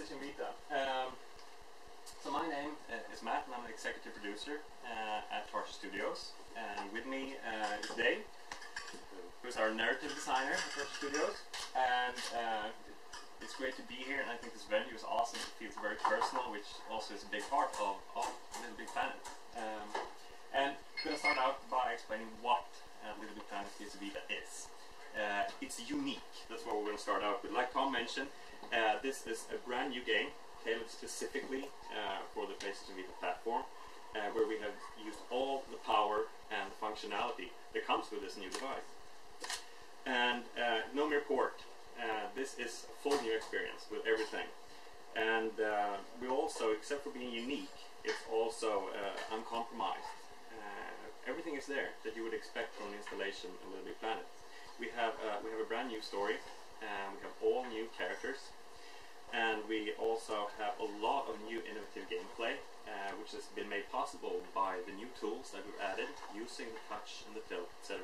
PlayStation Vita. So my name is Matt, and I'm an executive producer at Tarsus Studios. And with me is Dave, who's our narrative designer at Tarsus Studios. And it's great to be here, and I think this venue is awesome. It feels very personal, which also is a big part of LittleBigPlanet. And I'm going to start out by explaining what LittleBigPlanet Vita is. It's unique. That's what we're going to start out with. Like Tom mentioned, this is a brand new game tailored specifically for the PlayStation Vita platform, where we have used all the power and the functionality that comes with this new device. And no mere port. This is a full new experience with everything. And we also, except for being unique, it's also uncompromised. Everything is there that you would expect from an installation in LittleBigPlanet. We have a brand new story, and we have all new characters, and we also have a lot of new innovative gameplay, which has been made possible by the new tools that we've added using the touch and the tilt, etc.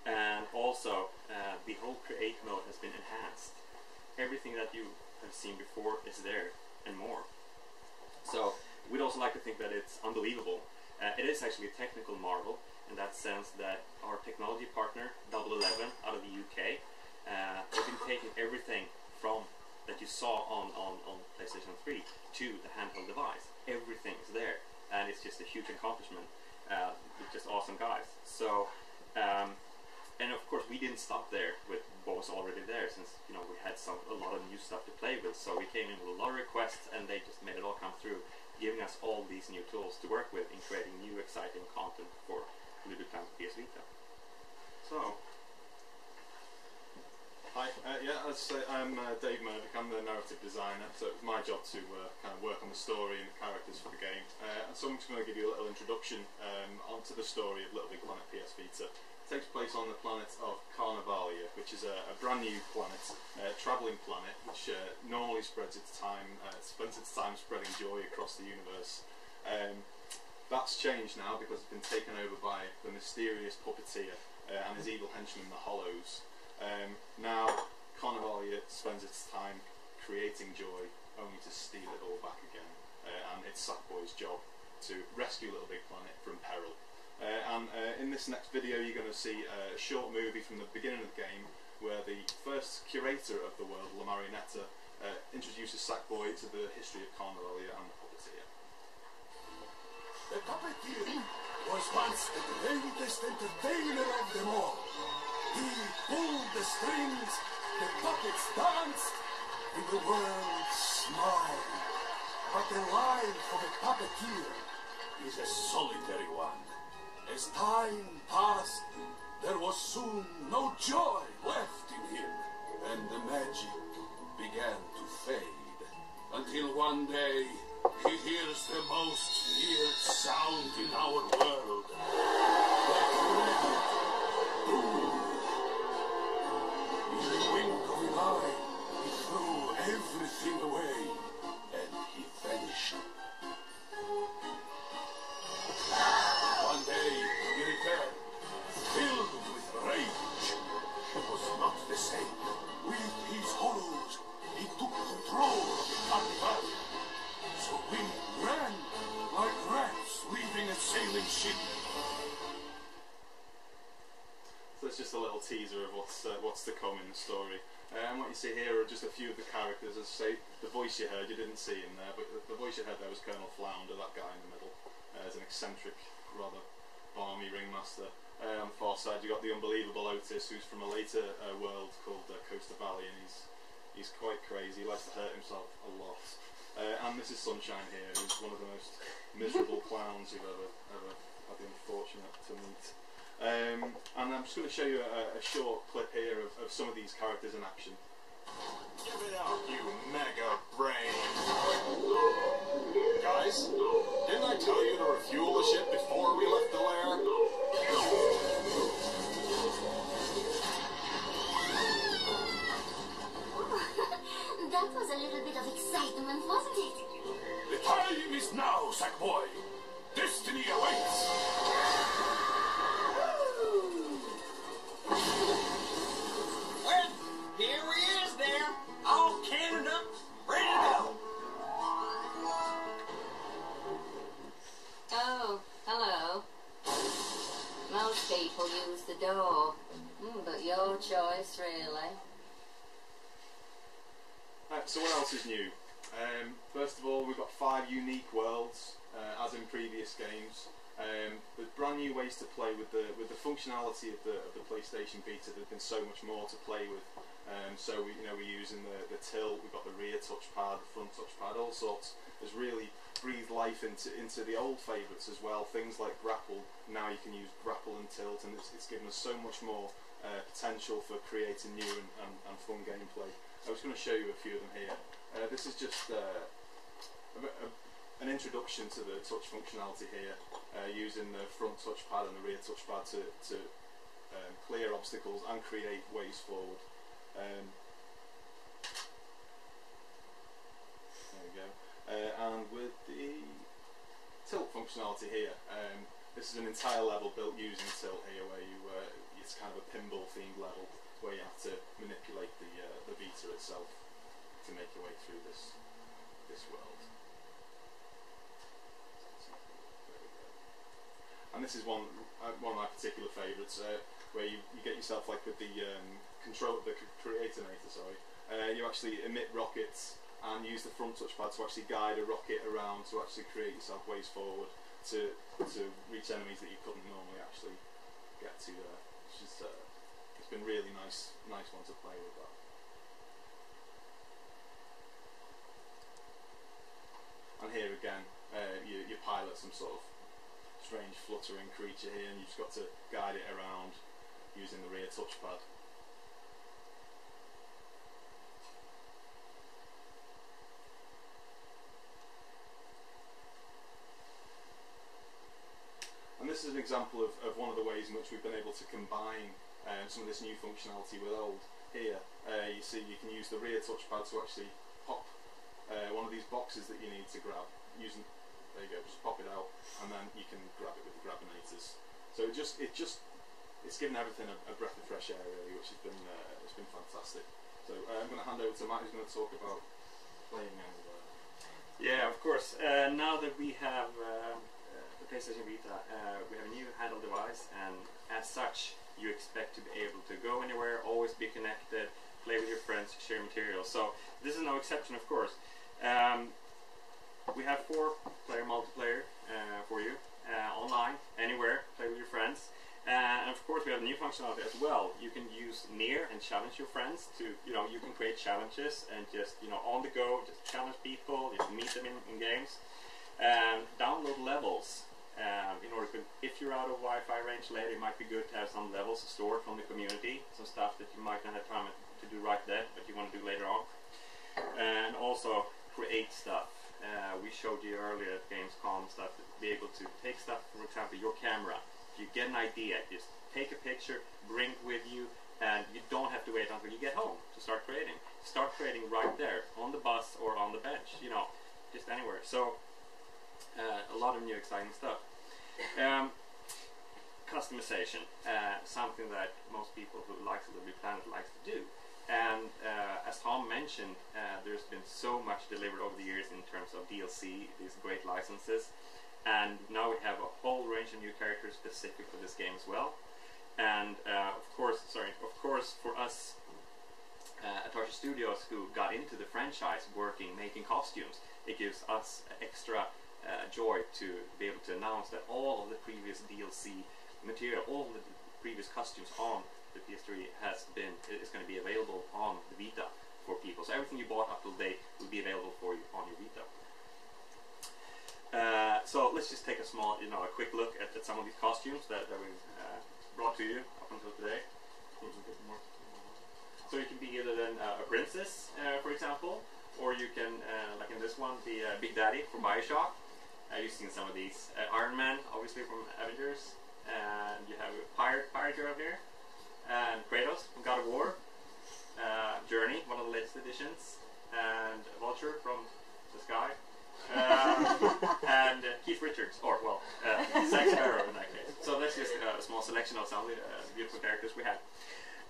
And also, the whole create mode has been enhanced. Everything that you have seen before is there, and more. So, we'd also like to think that it's unbelievable. It is actually a technical marvel, in that sense that our technology partner, 11 out of the UK, they've been taking everything from that you saw on PlayStation 3 to the handheld device. Everything is there, and it's just a huge accomplishment. With just awesome guys. So, and of course, we didn't stop there with what was already there, since we had a lot of new stuff to play with. So we came in with a lot of requests, and they just made it all come through, giving us all these new tools to work with in creating new, exciting content for LittleBigPlanet PS Vita. So, hi, as I say, I'm Dave Murdoch. I'm the narrative designer, so it's my job to kind of work on the story and the characters for the game. And so I'm just going to give you a little introduction onto the story of LittleBigPlanet PS Vita. It takes place on the planet of Carnavalia, which is a brand new planet, travelling planet, which normally spends its time spreading joy across the universe. That's changed now because it's been taken over by the mysterious puppeteer and his evil henchman, the Hollows. Now, Carnavalia spends its time creating joy, only to steal it all back again. And it's Sackboy's job to rescue LittleBigPlanet from peril. In this next video, you're going to see a short movie from the beginning of the game, where the first curator of the world, La Marionetta, introduces Sackboy to the history of Carnavalia and the puppeteer. The puppeteer was once the greatest entertainer of them all. He pulled the strings, the puppets danced, and the world smiled. But the life of a puppeteer is a solitary one. As time passed, there was soon no joy left in him, and the magic began to fade. Until one day, he hears the most feared sound in our world. The dreaded boom. In the wink of an eye, he threw everything away, and he vanished. One day, he returned, filled with rage. It was not the same. With his hollows, he took control of the Carnavalia. So we ran like rats leaving a sailing ship. So it's just a little teaser of what's to come in the story. And what you see here are just a few of the characters. As I say, the voice you heard, you didn't see him there, but the voice you heard there was Colonel Flounder, that guy in the middle. As an eccentric, rather balmy ringmaster. On the far side, you got the unbelievable Otis, who's from a later world called Coaster Valley, and he's quite crazy. He likes to hurt himself a lot. And this is Sunshine here, who's one of the most miserable clowns you've ever had the unfortunate to meet. And I'm just going to show you a short clip here of some of these characters in action. Give it up, you mega brain! Guys, didn't I tell you to refuel the ship before we left the lair? That was a little bit of excitement, wasn't it? The time is now, Sackboy! Destiny awaits! Well, here he is there, all canned up, ready to people use the door. But your choice, really. So what else is new? First of all, we've got 5 unique worlds, as in previous games. There's brand new ways to play with the functionality of the PlayStation Vita. There's been so much more to play with. So we're using the Till. We've got the rear touchpad, the front touchpad, all sorts. Has really breathed life into the old favourites as well. Things like grapple. Now you can use grapple and tilt, and it's given us so much more potential for creating new and fun gameplay. I was going to show you a few of them here. This is just an introduction to the touch functionality here, using the front touchpad and the rear touchpad to clear obstacles and create ways forward. There we go. And with the tilt functionality here, this is an entire level built using tilt here, where it's kind of a pinball themed level where you have to manipulate the Vita itself to make your way through this world. And this is one of my particular favourites, where you get yourself, like with the Creatonator, sorry. You actually emit rockets and use the front touchpad to actually guide a rocket around to actually create yourself ways forward to reach enemies that you couldn't normally actually get to there. It's been really nice one to play with that. And here again, you pilot some sort of strange fluttering creature here, and you've just got to guide it around using the rear touchpad. And this is an example of one of the ways in which we've been able to combine some of this new functionality with old. Here, you see you can use the rear touchpad to actually pop one of these boxes that you need to grab. There you go, just pop it out, and then you can grab it with the grabinators. So it's given everything a breath of fresh air, really, which has been it's been fantastic. So I'm going to hand over to Matt, who's going to talk about playing and. Yeah, of course. Now that we have the PlayStation Vita, we have a new handheld device, and as such, you expect to be able to go anywhere, always be connected, play with your friends, share materials. So this is no exception, of course. We have 4-player multiplayer for you, online, anywhere, play with your friends. And of course we have new functionality as well. You can use Mehr and challenge your friends to, you can create challenges and just, on the go, just challenge people, just meet them in games. Download levels. In order to, if you're out of Wi-Fi range later, it might be good to have some levels stored from the community, some stuff that you might not have time to do right then, but you want to do later on. And also create stuff. We showed you earlier at Gamescom stuff to be able to take stuff, for example, your camera. If you get an idea, just take a picture, bring it with you, and you don't have to wait until you get home to start creating. Start creating right there, on the bus or on the bench, just anywhere. So, a lot of new exciting stuff. Customization, something that most people who like LittleBigPlanet likes to do. And as Tom mentioned, there's been so much delivered over the years in terms of DLC, these great licenses, and now we have a whole range of new characters specific for this game as well. And of course, for us at Tarsus Studios, who got into the franchise, making costumes, it gives us extra joy to be able to announce that all of the previous DLC material, all of the previous costumes on the PS3 is going to be available on the Vita for people. So everything you bought up till date will be available for you on your Vita. So let's just take a quick look at some of these costumes that we've brought to you up until today. So you can be either a princess, for example, or you can, like in this one, be Big Daddy from Bioshock. You've seen some of these. Iron Man, obviously from Avengers, and you have a pirate girl here. And Kratos from God of War, Journey, one of the latest editions, and Vulture from the Sky, and Keith Richards, Zack Sparrow in that case. So that's just a small selection of some of the beautiful characters we have.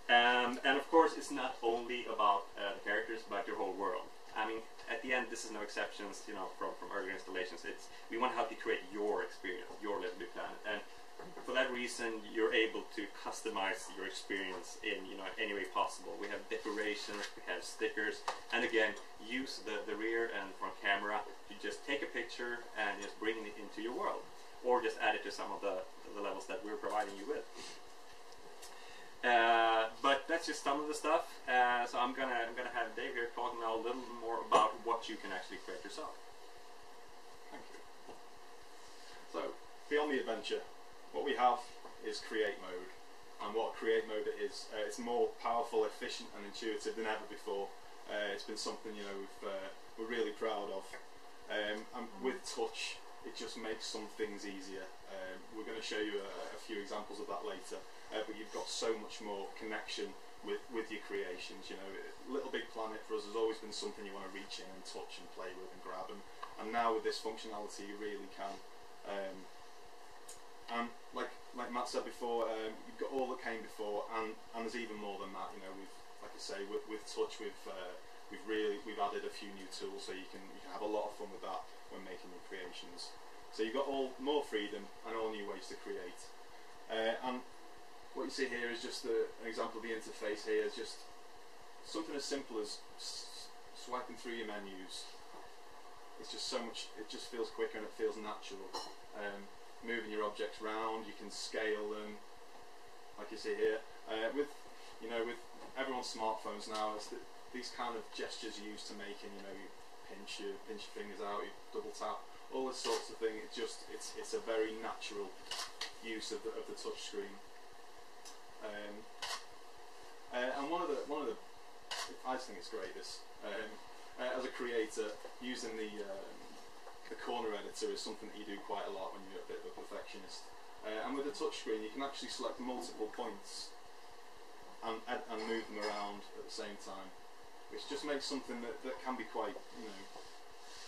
And of course, it's not only about the characters, but your whole world. I mean, at the end, this is no exceptions, from earlier installations. We want to help you create your experience, your LittleBigPlanet. And for that reason, you're able to customize your experience in any way possible. We have decorations, we have stickers, and again, use the rear and front camera to just take a picture and just bring it into your world, or just add it to some of the levels that we're providing you with. But that's just some of the stuff. So I'm gonna have Dave here talking now a little more about what you can actually create yourself. Thank you. So, beyond the adventure, what we have is create mode, and what create mode is, it's more powerful, efficient, and intuitive than ever before. It's been something we're really proud of, and with touch, it just makes some things easier. We're going to show you a few examples of that later, but you've got so much more connection with your creations. LittleBigPlanet for us has always been something you want to reach in and touch and play with and grab, and now with this functionality you really can. And like Matt said before, you've got all that came before, and there's even more than that. We've, like I say, with touch, we've added a few new tools, so you can have a lot of fun with that when making your creations. So you've got more freedom and all new ways to create. And what you see here is just an example of the interface here. Is just something as simple as swiping through your menus. It's just so much. It just feels quicker and it feels natural. Moving your objects around, you can scale them, like you see here. With everyone's smartphones now, it's these kind of gestures you use to making, you pinch your fingers out, you double tap, all this sorts of thing. It's a very natural use of the touch screen. And one of the I just think it's great. This as a creator, using the corner editor is something that you do quite a lot when you're a bit of a perfectionist. And with the touchscreen, you can actually select multiple points and move them around at the same time, which just makes something that can be quite,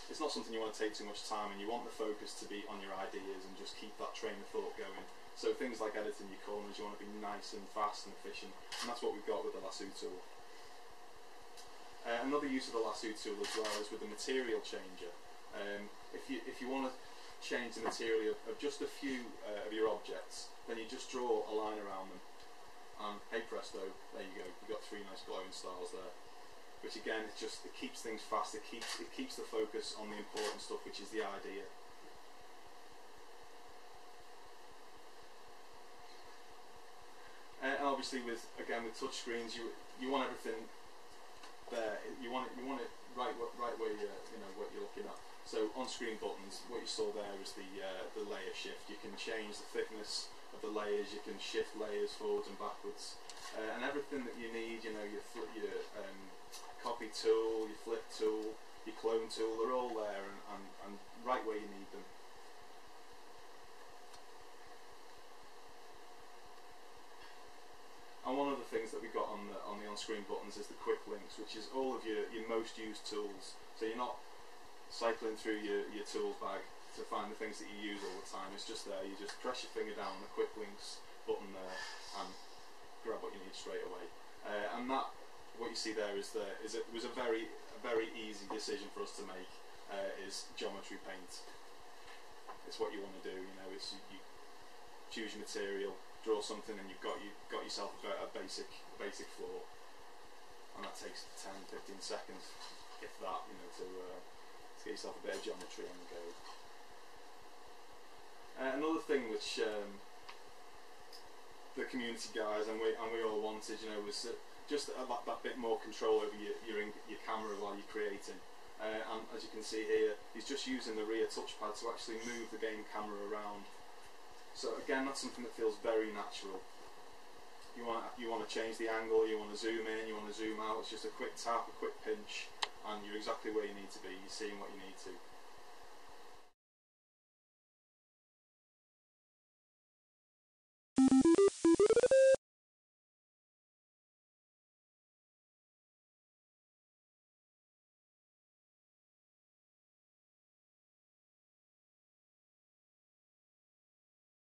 it's not something you want to take too much time, and you want the focus to be on your ideas and just keep that train of thought going. So things like editing your corners, you want to be nice and fast and efficient, and that's what we've got with the lasso tool. Another use of the lasso tool as well is with the material changer. If you want to change the material of just a few of your objects, then you just draw a line around them, and hey presto, there you go. You've got 3 nice glowing stars there. Which again, it keeps things fast. It keeps the focus on the important stuff, which is the idea. And obviously, with touch screens, you want everything there. You want it right where what you're looking at. So on-screen buttons, what you saw there is the layer shift. You can change the thickness of the layers. You can shift layers forwards and backwards, and everything that you need. Your copy tool, your flip tool, your clone tool, they're all there and right where you need them. And one of the things that we've got on the on-screen buttons is the quick links, which is all of your most used tools. So you're not cycling through your tools bag to find the things that you use all the time. It's just there. You just press your finger down on the quick links button there and grab what you need straight away. And that, what you see there was a very easy decision for us to make. Is geometry paint. It's what you want to do. It's you choose your material, draw something, and you've got yourself a basic floor, and that takes 10-15 seconds, if that, to get yourself a bit of geometry on the go. Another thing which the community guys and we all wanted, was just that bit more control over your camera while you're creating. And as you can see here, he's just using the rear touchpad to actually move the game camera around. So again, that's something that feels very natural. You want to change the angle, you want to zoom in, you want to zoom out. It's just a quick tap, a quick pinch, and you're exactly where you need to be. You're seeing what you need to.